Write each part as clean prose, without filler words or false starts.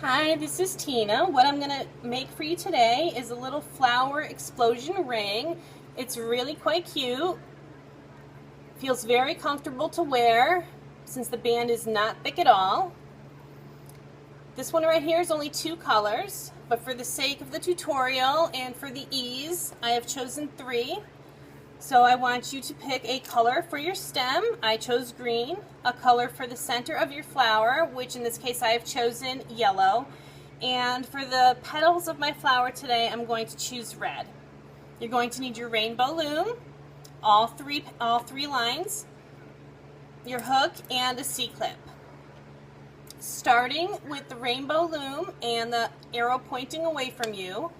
Hi, this is Tina. What I'm going to make for you today is a little flower explosion ring. It's really quite cute. Feels very comfortable to wear since the band is not thick at all. This one right here is only 2 colors, but for the sake of the tutorial and for the ease, I have chosen 3. So I want you to pick a color for your stem. I chose green, a color for the center of your flower, which in this case I have chosen yellow. And for the petals of my flower today, I'm going to choose red. You're going to need your rainbow loom, all three lines, your hook, and a C-clip. Starting with the rainbow loom and the arrow pointing away from you,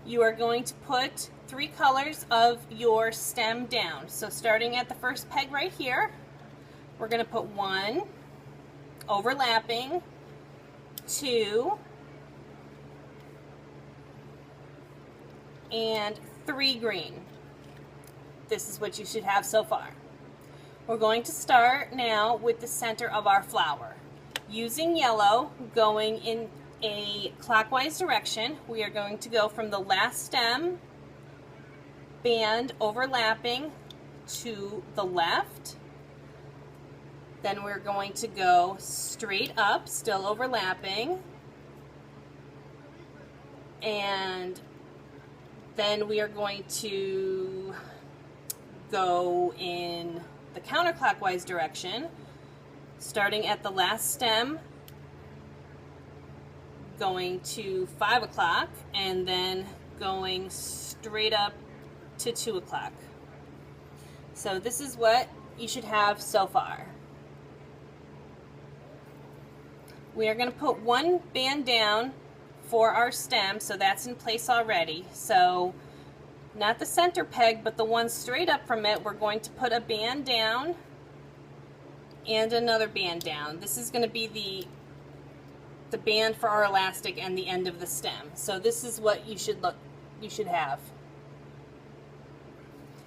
you are going to put 3 colors of your stem down. So starting at the first peg right here, we're going to put 1, overlapping, 2, and 3 green. This is what you should have so far. We're going to start now with the center of our flower. Using yellow, going in a clockwise direction, we are going to go from the last stem band overlapping to the left. Then we're going to go straight up, still overlapping. And then we are going to go in the counterclockwise direction, starting at the last stem, going to 5 o'clock, and then going straight up to 2 o'clock. So this is what you should have so far. We are going to put 1 band down for our stem, so that's in place already. So not the center peg, but the one straight up from it, we're going to put a band down and another band down. This is going to be the band for our elastic and the end of the stem. So this is what you should have.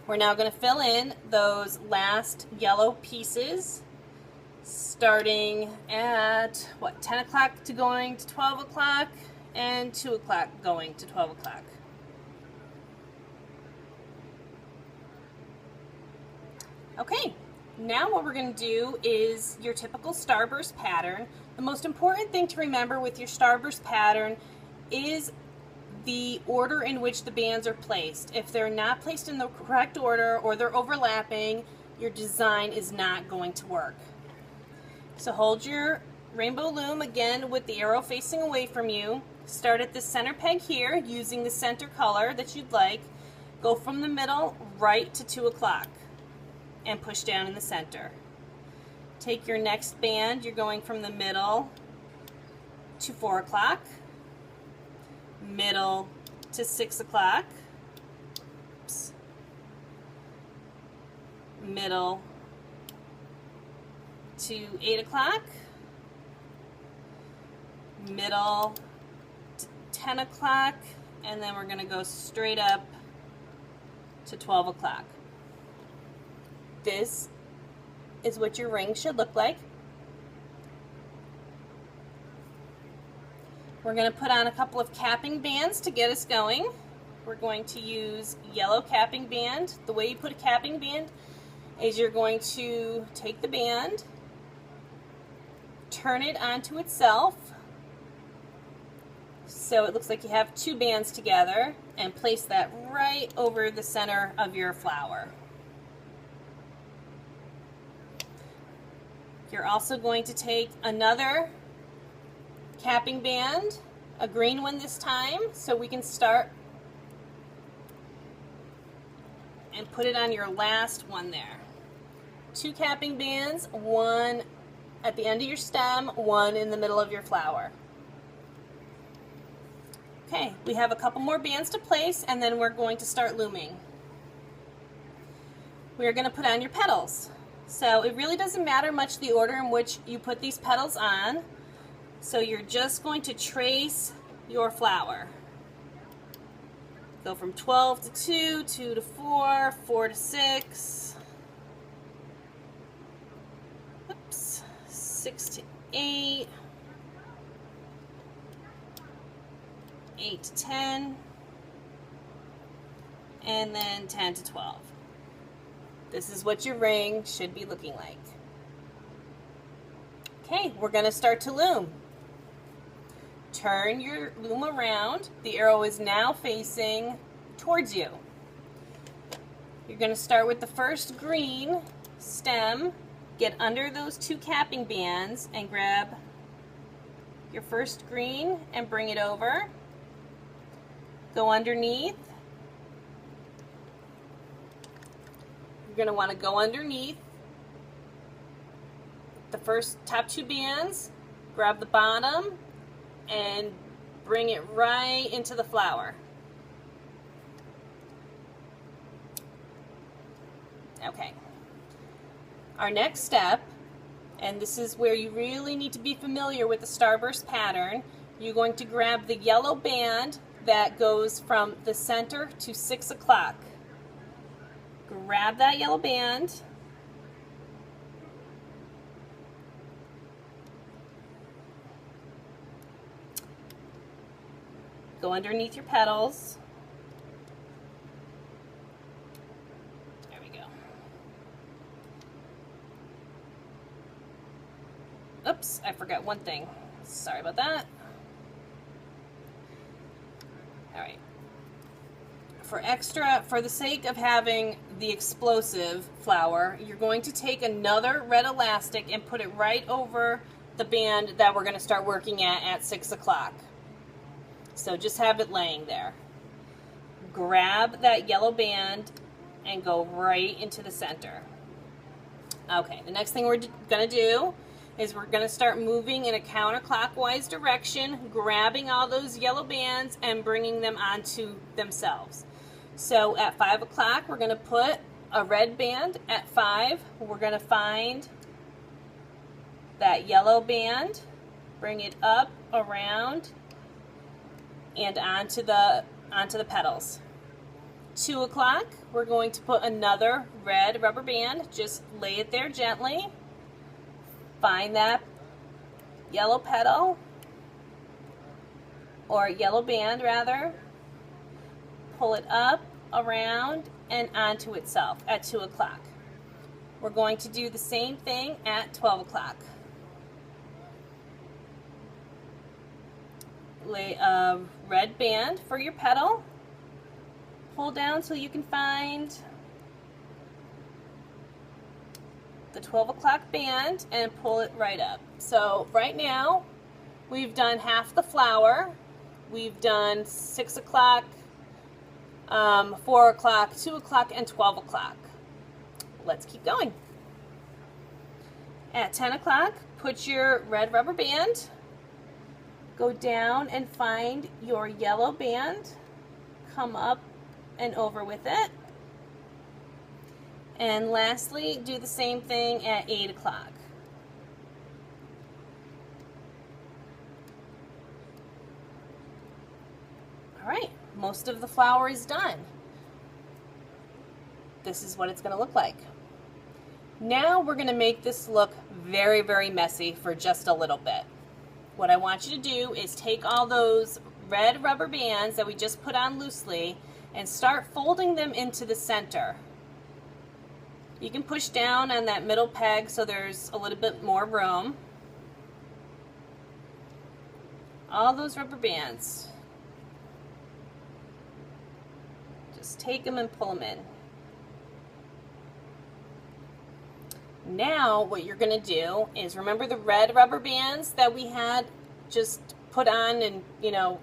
We're now going to fill in those last yellow pieces, starting at 10 o'clock to going to 12 o'clock and 2 o'clock going to 12 o'clock. Okay, now what we're going to do is your typical starburst pattern. The most important thing to remember with your starburst pattern is the order in which the bands are placed. If they're not placed in the correct order or they're overlapping, your design is not going to work. So hold your rainbow loom again with the arrow facing away from you. Start at the center peg here using the center color that you'd like. Go from the middle right to 2 o'clock and push down in the center. Take your next band, you're going from the middle to 4 o'clock, middle to 6 o'clock, middle to 8 o'clock, middle to 10 o'clock, and then we're going to go straight up to 12 o'clock. This is what your ring should look like. We're going to put on a couple of capping bands to get us going. We're going to use yellow capping band. The way you put a capping band is you're going to take the band, turn it onto itself so it looks like you have 2 bands together, and place that right over the center of your flower. You're also going to take another capping band, a green one this time, so we can start and put it on your last one there. 2 capping bands, 1 at the end of your stem, 1 in the middle of your flower. Okay, we have a couple more bands to place, and then we're going to start looming. We're going to put on your petals. So it really doesn't matter much the order in which you put these petals on. So you're just going to trace your flower. Go from 12 to 2, 2 to 4, 4 to 6, 6 to 8, 8 to 10, and then 10 to 12. This is what your ring should be looking like. Okay, we're going to start to loom. Turn your loom around. The arrow is now facing towards you. You're going to start with the first green stem, get under those 2 capping bands and grab your first green and bring it over. Go underneath. You're going to want to go underneath the first top 2 bands, grab the bottom, and bring it right into the flower. Okay. Our next step, and this is where you really need to be familiar with the Starburst pattern, you're going to grab the yellow band that goes from the center to 6 o'clock. Grab that yellow band. Go underneath your petals. There we go. Oops, I forgot one thing. Sorry about that. All right. For the sake of having the explosive flower, you're going to take another red elastic and put it right over the band that we're going to start working at 6 o'clock. So just have it laying there. Grab that yellow band and go right into the center. Okay, the next thing we're going to do is we're going to start moving in a counterclockwise direction, grabbing all those yellow bands and bringing them onto themselves. So at 5 o'clock, we're going to put a red band at 5. We're going to find that yellow band, bring it up, around, and onto the petals. 2 o'clock, we're going to put another red rubber band. Just lay it there gently. Find that yellow petal, or yellow band rather. Pull it up, around, and onto itself at 2 o'clock. We're going to do the same thing at 12 o'clock. Lay a red band for your petal. Pull down so you can find the 12 o'clock band and pull it right up. So right now we've done half the flower. We've done 6 o'clock, 4 o'clock, 2 o'clock, and 12 o'clock. Let's keep going. At 10 o'clock, put your red rubber band. Go down and find your yellow band. Come up and over with it. And lastly, do the same thing at 8 o'clock. All right, most of the flower is done. This is what it's going to look like. Now we're going to make this look very, very messy for just a little bit. What I want you to do is take all those red rubber bands that we just put on loosely and start folding them into the center. You can push down on that middle peg so there's a little bit more room. All those rubber bands. Just take them and pull them in. Now what you're going to do is, remember the red rubber bands that we had just put on, and it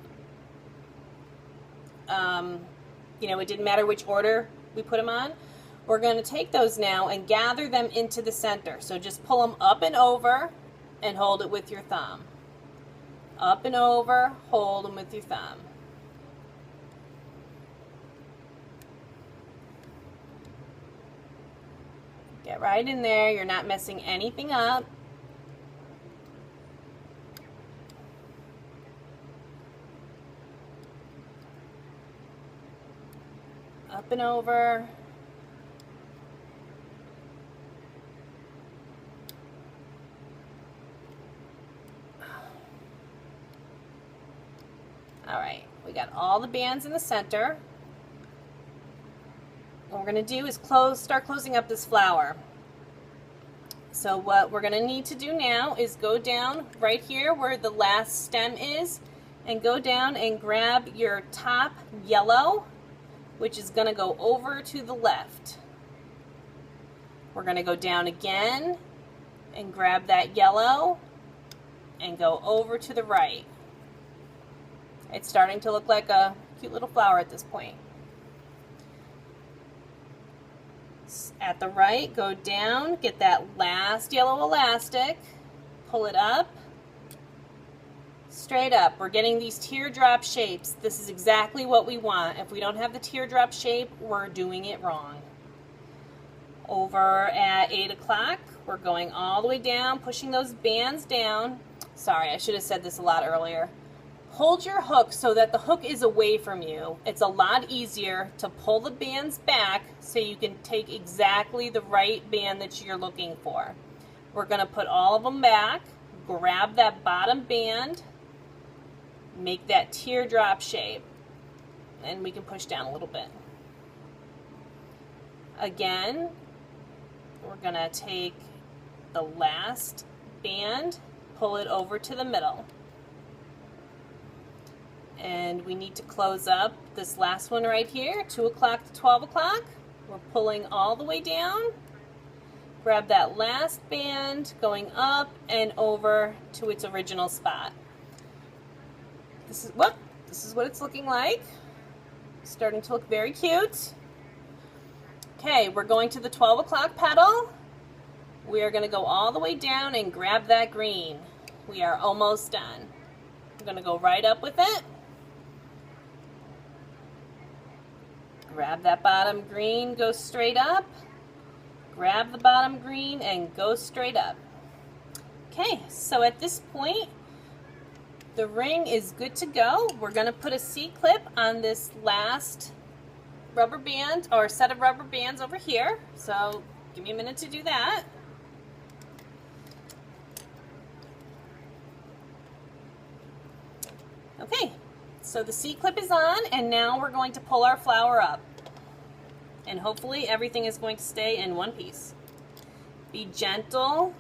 didn't matter which order we put them on. We're going to take those now and gather them into the center. So just pull them up and over and hold it with your thumb. Up and over, hold them with your thumb. Get right in there. You're not messing anything up. Up and over. All right, we got all the bands in the center. What we're going to do is start closing up this flower. So what we're going to need to do now is go down right here where the last stem is and go down and grab your top yellow, which is going to go over to the left. We're going to go down again and grab that yellow and go over to the right. It's starting to look like a cute little flower at this point. At the right, go down, get that last yellow elastic, pull it up, straight up. We're getting these teardrop shapes. This is exactly what we want. If we don't have the teardrop shape, we're doing it wrong. Over at 8 o'clock, we're going all the way down, pushing those bands down. Sorry, I should have said this a lot earlier. Hold your hook so that the hook is away from you. It's a lot easier to pull the bands back so you can take exactly the right band that you're looking for. We're going to put all of them back, grab that bottom band, make that teardrop shape, and we can push down a little bit. Again, we're going to take the last band, pull it over to the middle. And we need to close up this last one right here, 2 o'clock to 12 o'clock. We're pulling all the way down. Grab that last band, going up and over to its original spot. This is what it's looking like. Starting to look very cute. Okay, we're going to the 12 o'clock petal. We are going to go all the way down and grab that green. We are almost done. I'm going to go right up with it. Grab that bottom green, go straight up. Grab the bottom green and go straight up. Okay, so at this point, the ring is good to go. We're going to put a C-clip on this last rubber band or set of rubber bands over here. So give me a minute to do that. Okay, so the C-clip is on, and now we're going to pull our flower up. And hopefully everything is going to stay in one piece. Be gentle,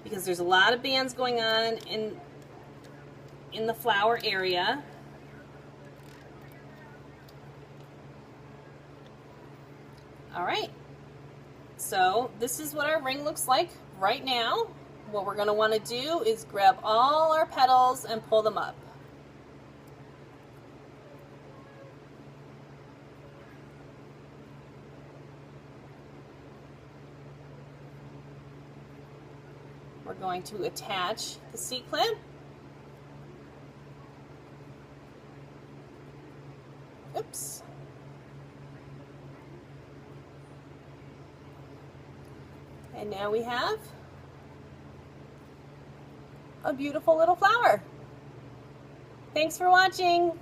because there's a lot of bands going on in the flower area. All right, so this is what our ring looks like right now. What we're going to want to do is grab all our petals and pull them up. We're going to attach the C-clip. Oops. And now we have a beautiful little flower. Thanks for watching.